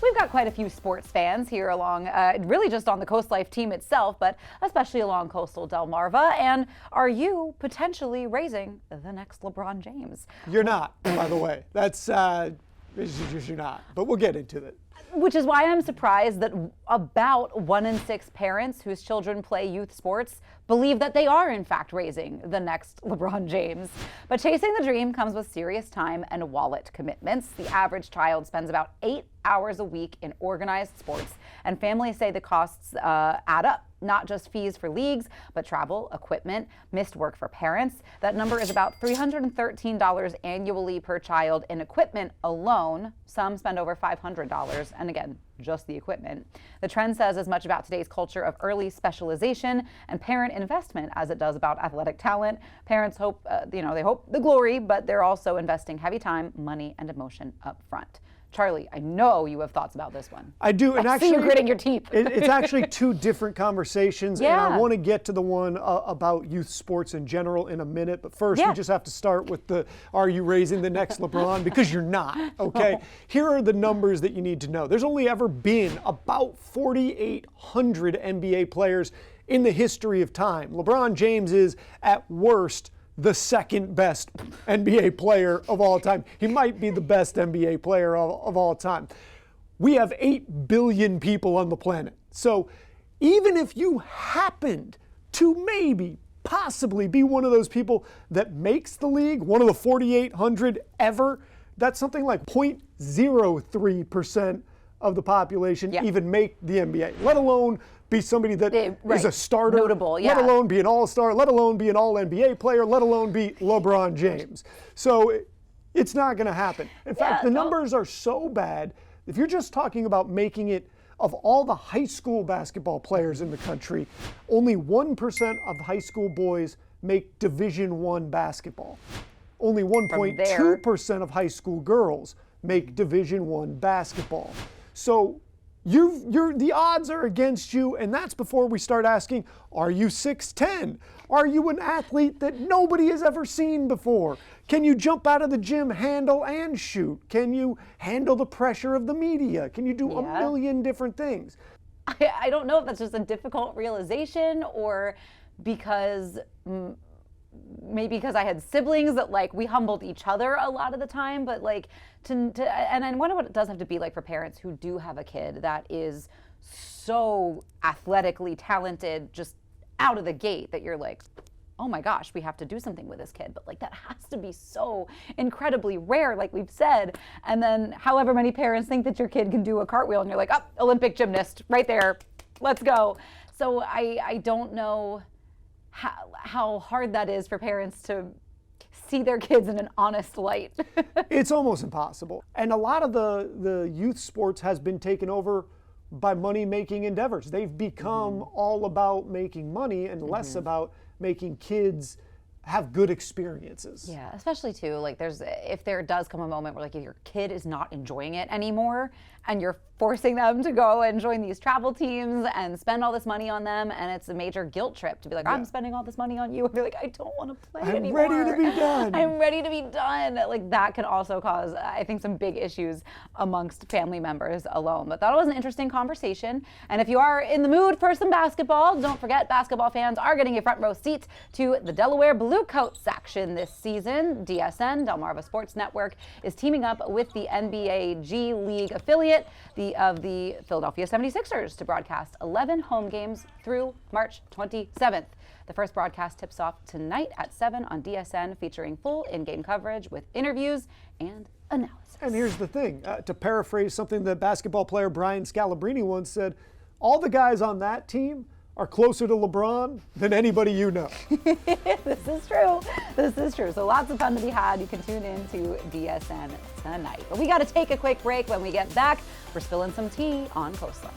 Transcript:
We've got quite a few sports fans here along, really just on the CoastLife team itself, but especially along coastal Delmarva. And are you potentially raising the next LeBron James? You're not, by the way. That's, you're not. But we'll get into it. Which is why I'm surprised that about 1 in 6 parents whose children play youth sports believe that they are in fact raising the next LeBron James. But chasing the dream comes with serious time and wallet commitments. The average child spends about 8 hours a week in organized sports, and families say the costs add up. Not just fees for leagues, but travel, equipment, missed work for parents. That number is about $313 annually per child in equipment alone. Some spend over $500, and again, just the equipment. The trend says as much about today's culture of early specialization and parent investment as it does about athletic talent. Parents hope, they hope the glory, but they're also investing heavy time, money, and emotion up front. Charlie, I know you have thoughts about this one. I do, and I actually, see you gritting your teeth. It's actually two different conversations, Yeah. and I want to get to the one about youth sports in general in a minute. But first, we just have to start with the: Are you raising the next LeBron? Because you're not. Okay. Here are the numbers that you need to know. There's only ever been about 4,800 NBA players in the history of time. LeBron James is, at worst, the second best NBA player of all time. He might be the best NBA player of all time. We have 8 billion people on the planet. So even if you happened to maybe, possibly be one of those people that makes the league, one of the 4,800 ever, that's something like 0.03% of the population even make the NBA, let alone be somebody that is a starter, notable, let alone be an all-star, let alone be an all-NBA player, let alone be LeBron James. So it's not going to happen. In fact, the numbers are so bad. If you're just talking about making it, of all the high school basketball players in the country, only 1% of high school boys make Division I basketball. Only 1.2% of high school girls make Division I basketball. So the odds are against you, and that's before we start asking, are you 6'10"? Are you an athlete that nobody has ever seen before? Can you jump out of the gym, handle and shoot? Can you handle the pressure of the media? Can you do a million different things? I don't know if that's just a difficult realization or because maybe because I had siblings that we humbled each other a lot of the time, but and I wonder what it does have to be like for parents who do have a kid that is so athletically talented just out of the gate that you're like, oh my gosh, we have to do something with this kid. But that has to be so incredibly rare, like we've said. And then however many parents think that your kid can do a cartwheel and you're like, oh, Olympic gymnast right there, let's go. So I don't know how hard that is for parents to see their kids in an honest light. It's almost impossible. And a lot of the youth sports has been taken over by money-making endeavors. They've become all about making money and less about making kids have good experiences. Yeah, especially too, if there does come a moment where if your kid is not enjoying it anymore and you're forcing them to go and join these travel teams and spend all this money on them, and it's a major guilt trip to be like, I'm spending all this money on you, and be like, I don't want to play anymore. I'm ready to be done. I'm ready to be done. That can also cause, I think, some big issues amongst family members alone. But that was an interesting conversation. And if you are in the mood for some basketball, don't forget basketball fans are getting a front row seat to the Delaware Blue Coats action this season. DSN, Delmarva Sports Network, is teaming up with the NBA G League affiliate of the Philadelphia 76ers to broadcast 11 home games through March 27th. The first broadcast tips off tonight at 7 on DSN, featuring full in-game coverage with interviews and analysis. And here's the thing, to paraphrase something that basketball player Brian Scalabrine once said, all the guys on that team are closer to LeBron than anybody you know. This is true. This is true. So lots of fun to be had. You can tune in to DSN tonight. But we got to take a quick break. When we get back, we're spilling some tea on CoastLife.